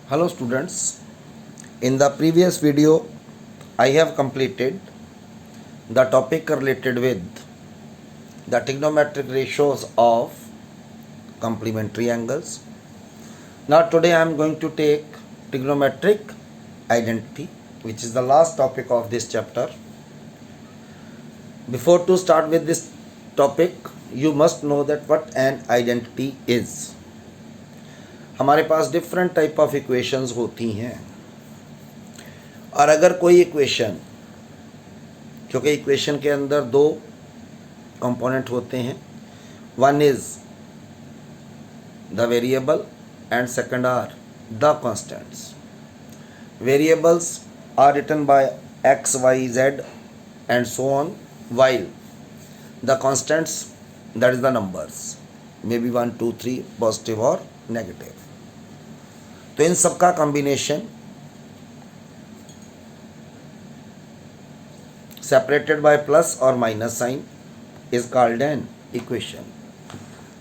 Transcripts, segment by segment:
Hello students, in the previous video I have completed the topic related with the trigonometric ratios of complementary angles. Now today I am going to take trigonometric identity, which is the last topic of this chapter. Before to start with this topic, you must know that what an identity is. हमारे पास different type of equations होती हैं, और अगर कोई equation, क्योंकि equation के अंदर दो कंपोनेंट होते हैं, one is the variable and second are the constants. Variables are written by x y z and so on, while the constants, that is the numbers, maybe 1 2 3 positive और negative. तो इन सब का कॉम्बिनेशन सेपरेटेड बाय प्लस और minus sign is called an equation.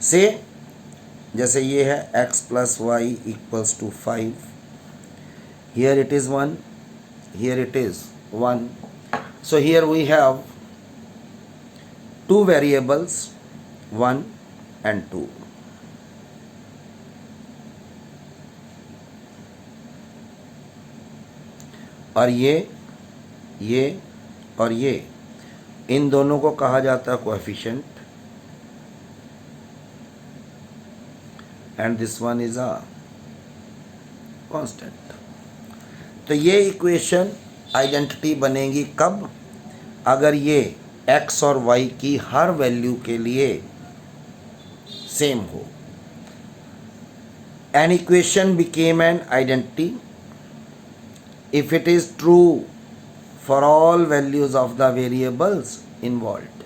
से जैसे ये है x plus y equals to 5, here it is 1, here it is 1. So here we have two variables 1 and 2. और ये और ये, इन दोनों को कहा जाता है coefficient, and this one is a constant. तो ये इक्वेशन आइडेंटिटी बनेगी कब? अगर ये x और y की हर वैल्यू के लिए सेम हो. An equation became an identity if it is true for all values of the variables involved.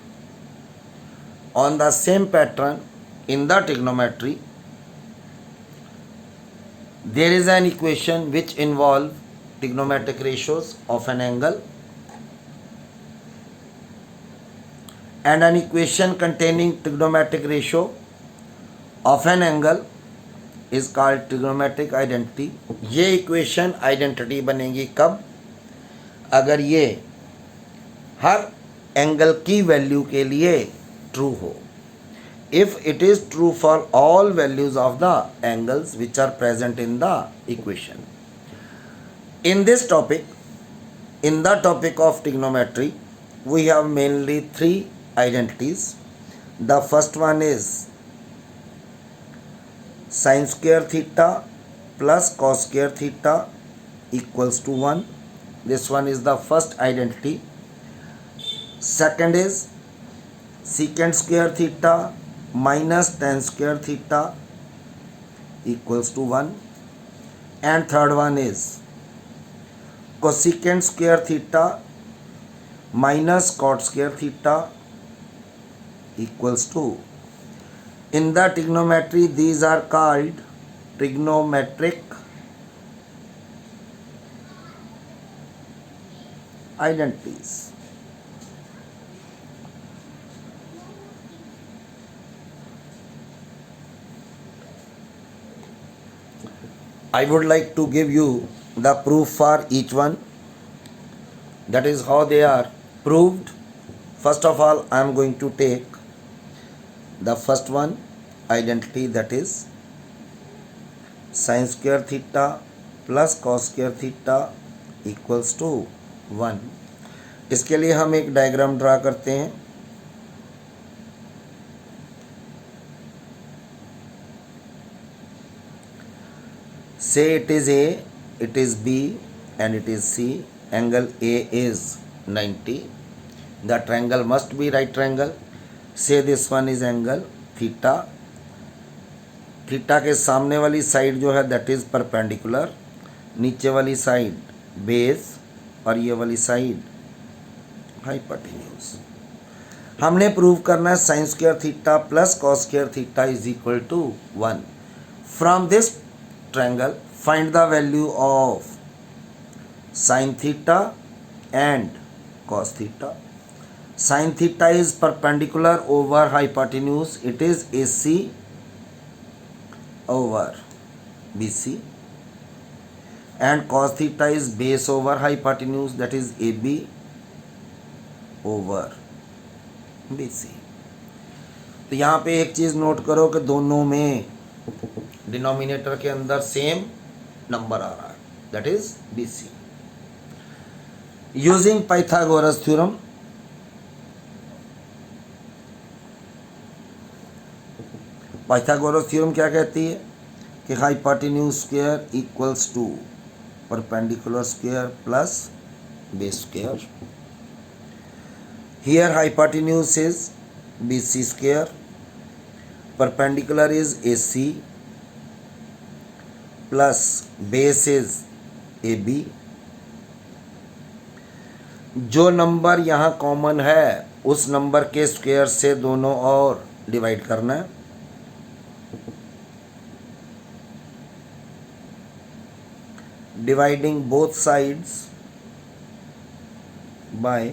On the same pattern, in the trigonometry, there is an equation which involves trigonometric ratios of an angle, and an equation containing trigonometric ratio of an angle is called trigonometric identity. ये equation identity बनेगी कब? अगर ये हर angle की value के लिए true हो. If it is true for all values of the angles which are present in the equation. In this topic, in the topic of trigonometry, we have mainly three identities. The first one is sin square theta plus cos square theta equals to 1. This one is the first identity. Second is secant square theta minus tan square theta equals to 1. And third one is cosecant square theta minus cot square theta equals to. In the trigonometry, these are called trigonometric identities. I would like to give you the proof for each one. That is how they are proved. First of all, I am going to take the first one identity, that is sin square theta plus cos square theta equals to 1. इसके लिए हम एक diagram draw करते हैं. Say it is A, it is B and it is C. Angle A is 90. The triangle must be right triangle. Say this one is angle theta. Theta के सामने वाली side जो है दैट इज परपेंडिकुलर, नीचे वाली side base और ये वाली साइड हाइपोटेन्यूज. हमने प्रूव करना है sine square theta plus cos square theta is equal to 1. From this triangle find the value of sine theta and cos theta. Sin theta is perpendicular over hypotenuse. It is AC over BC. and cos theta is base over hypotenuse, that is AB over BC. तो यहाँ पे एक चीज़ note करो कि दोनों में denominator के अंदर सेम नंबर आ रहा है, that is BC. Using Pythagoras theorem, Pythagoras theorem क्या कहती है कि hypotenuse square equals to perpendicular square plus base square. Here hypotenuse is BC square, perpendicular is AC plus base is AB. जो number यहाँ common है उस number के square से दोनों और डिवाइड करना है. डिवाइडिंग बोथ साइड्स बाय,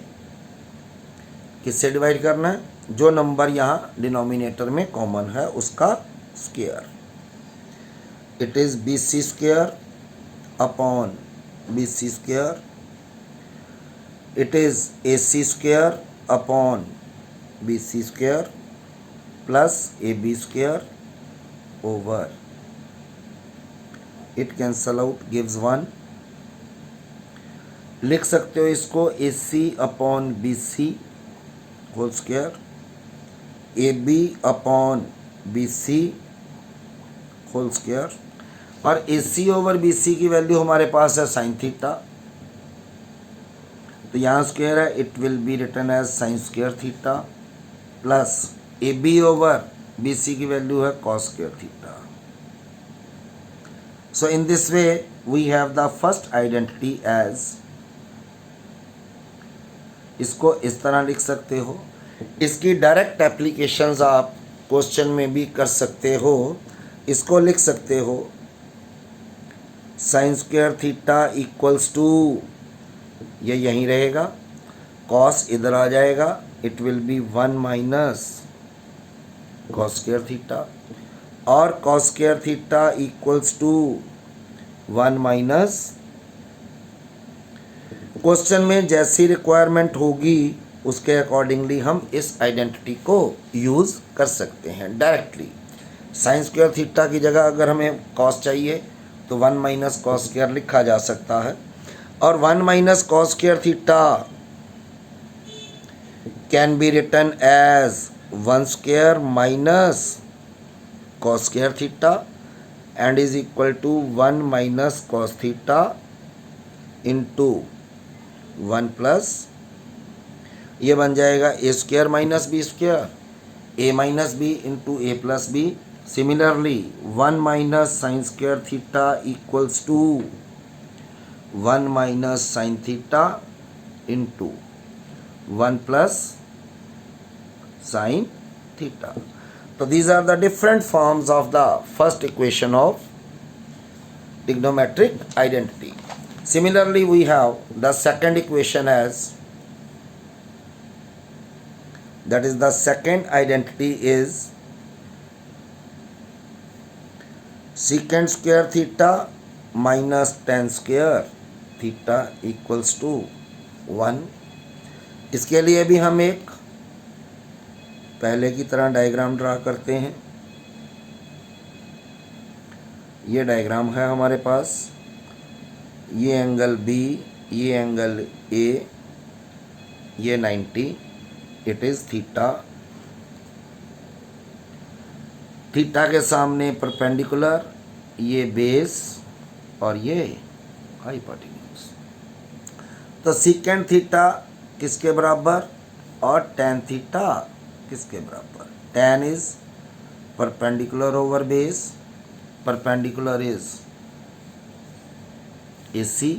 किससे डिवाइड करना है? जो नंबर यहाँ डिनोमिनेटर में कॉमन है उसका square. It is BC square upon BC square. It is AC square upon BC square plus AB square over, it cancel out gives 1. लिख सकते हो इसको AC अपॉन BC होल स्क्वायर, AB अपॉन BC होल स्क्वायर. और AC over BC की value हमारे पास है साइन थीटा, तो यहाँ स्क्वायर है, it will be written as sine square theta plus AB over BC की वैल्यू है cos square theta. So in this way we have the first identity as, इसको इस तरह लिख सकते हो. इसकी डायरेक्ट एप्लीकेशंस आप क्वेश्चन में भी कर सकते हो. इसको लिख सकते हो sine square theta equals to, ये यहीं रहेगा, कॉस इधर आ जाएगा, it will be 1 minus cos square theta, और cos square theta equals to 1 minus. Question में जैसी रिक्वायरमेंट होगी उसके अकॉर्डिंगली हम इस आइडेंटिटी को यूज़ कर सकते हैं डायरेक्टली. साइन स्क्वायर थीटा की जगह अगर हमें कॉस चाहिए तो 1 माइनस कॉस स्क्वायर लिखा जा सकता है, और 1 minus cos square theta can be written as 1 square minus cos square theta and is equal to 1 minus cos theta into 1 plus, ये बन जाएगा a square minus b square, a minus b into a plus b. Similarly 1 minus sine square theta equals to 1 minus sine theta into 1 plus sine theta. So these are the different forms of the first equation of trigonometric identity. Similarly, we have the second equation as, that is the second identity is secant square theta minus tan square theta equals to 1. इसके लिए भी हम एक पहले की तरह diagram draw करते हैं. ये डायग्राम है हमारे पास, ये एंगल B, ये एंगल A, ये 90, इट इज़ थीटा. थीटा के सामने परपेंडिकुलर, ये बेस और ये हाइपोटेन्यूज. तो सीकेंट थीटा किसके बराबर और टेन थीटा किसके बराबर? Ten is perpendicular over base, perpendicular is AC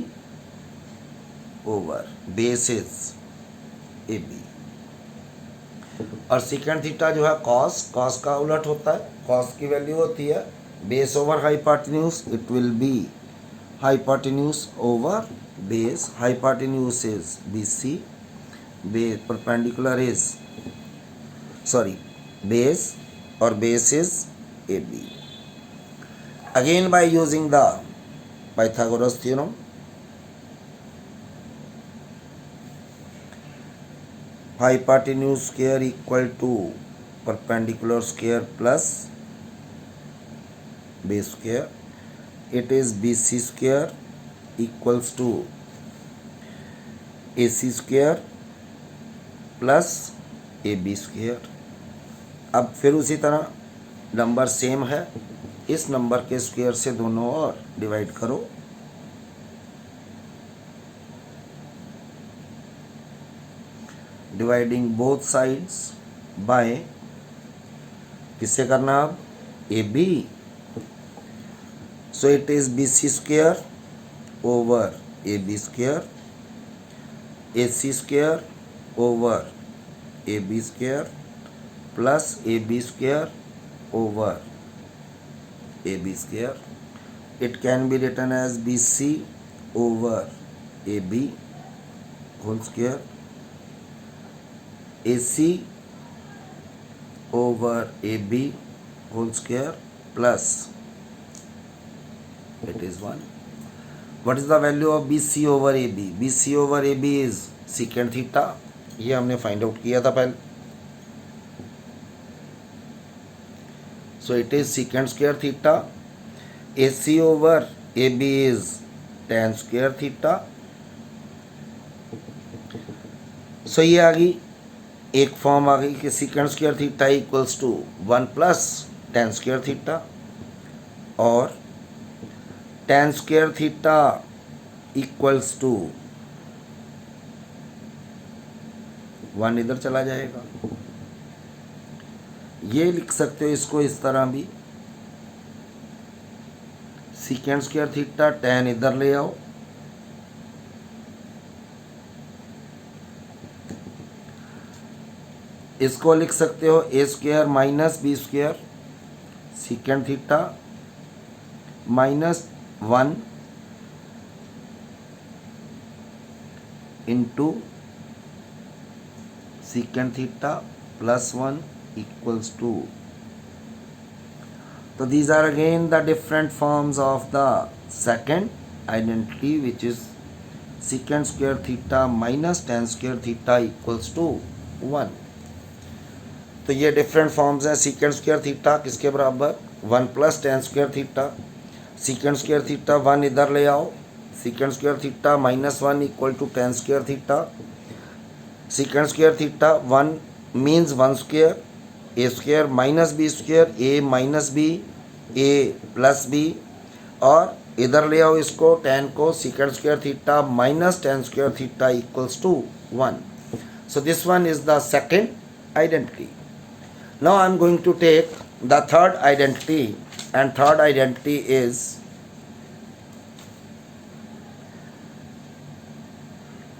over base is AB. और सीकेंट थीटा जो है कॉस, कॉस का उलट होता है, कॉस की वैल्यू होती है base over hypotenuse, it will be hypotenuse over base. Hypotenuse is BC, base perpendicular is base or base is AB. Again by using the Pythagoras theorem, hypotenuse square equal to perpendicular square plus base square. It is BC square equals to AC square plus AB square. अब फिर उसी तरह number same है, इस number के square से दोनों और डिवाइड करो. डिवाइडिंग बोथ साइड्स बाय, किससे करना अब, AB. So it is BC square over AB square, AC square over AB square plus AB square over AB square. It can be written as BC over AB whole square, AC over AB whole square plus it is 1. What is the value of BC over AB? BC over AB is secant theta. ये हमने find out किया था पहले. So it is secant square theta. AC over AB is tan square theta. So ये आ गई एक form आ गई कि secant square theta equals to 1 plus tan square theta, और tan square theta equals to 1 इधर चला जाएगा. ये लिख सकते हो इसको इस तरह भी, secant square theta tan इधर ले आओ, इसको लिख सकते हो a square minus b square secant theta minus 1 into secant theta plus 1 equals to. So these are again the different forms of the second identity, which is secant square theta minus tan square theta equals to 1. तो ये different forms हैं. secant square theta किसके बराबर, 1 plus tan square theta. secant square theta 1 इधर ले आओ, secant square theta minus 1 equal to tan square theta. secant square theta 1 means 1 square, a square minus b square, a minus b, a plus b, और इधर ले आओ इसको tan को, secant square theta minus tan square theta equals to 1. So this one is the second identity. Now I am going to take the third identity, and third identity is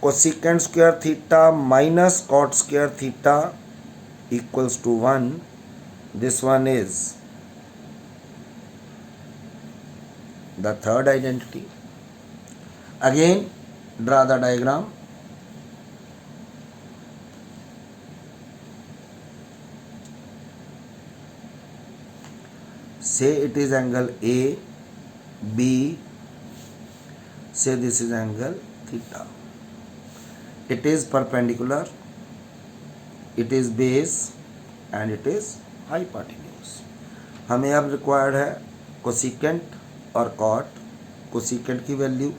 cosecant square theta minus cot square theta equals to 1. This one is the third identity. Again draw the diagram. Say it is angle A, B, say this is angle theta. It is perpendicular, it is base and it is hypotenuse. हमें अब required है cosecant और cot. Cosecant की value,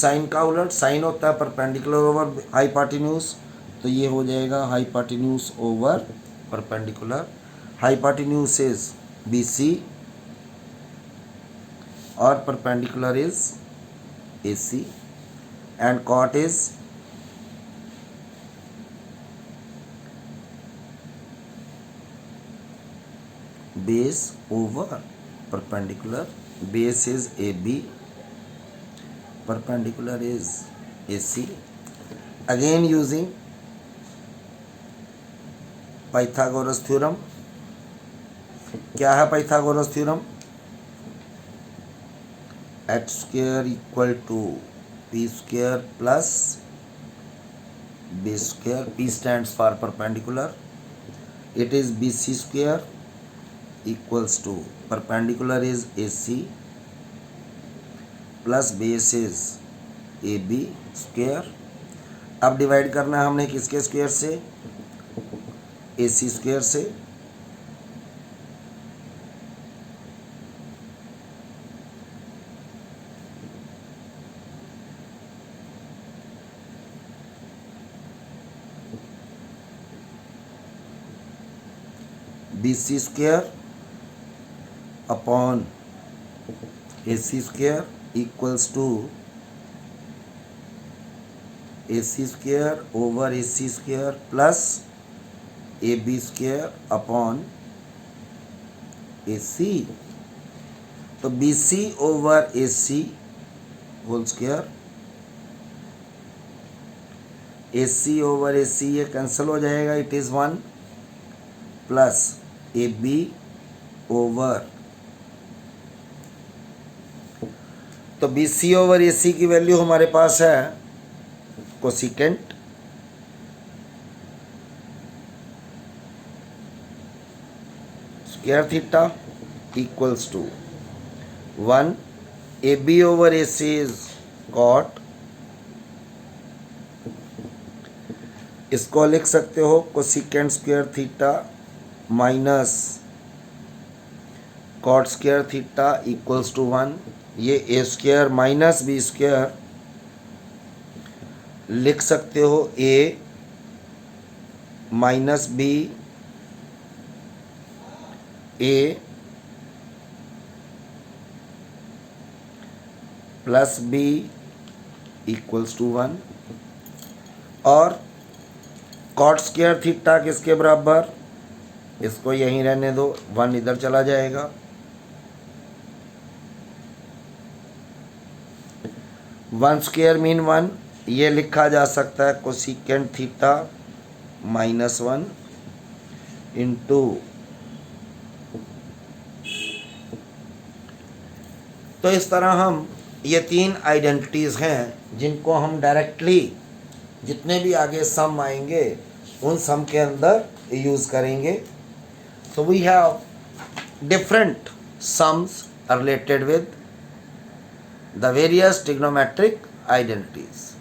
sign का उलट, sign होता है perpendicular over hypotenuse, तो ये हो जाएगा hypotenuse over perpendicular. Hypotenuse is BC और perpendicular is AC, and cot is base over perpendicular. Base is AB, perpendicular is AC. Again using Pythagoras theorem. क्या है Pythagoras theorem? h square equal to p square plus b square. P stands for perpendicular. It is BC square equals to perpendicular is AC plus base is AB square. अब divide करना है हमने किसके square से, AC square से। BC square upon AC square equals to AC square over AC square plus AB square upon AC। तो BC over AC whole square, AC over AC ये cancel हो जाएगा, it is 1 plus AB over, तो BC over AC की value हमारे पास है cosecant square theta equals to 1, AB over AC is cot, इसको लिख सकते हो cosecant square theta minus cot square theta equals to 1। ये A square minus B square लिख सकते हो A minus B A plus B equals to 1। और cot square theta किसके बराबर, इसको यहीं रहने दो, 1 इधर चला जाएगा। 1 स्क्वायर मीन 1, ये लिखा जा सकता है कोसिकेंट थीटा माइनस 1 इंटू तो इस तरह हम ये 3 आइडेंटिटीज़ हैं जिनको हम डायरेक्टली जितने भी आगे सम आएंगे उन सम के अंदर यूज़ करेंगे। So we have different sums related with the various trigonometric identities.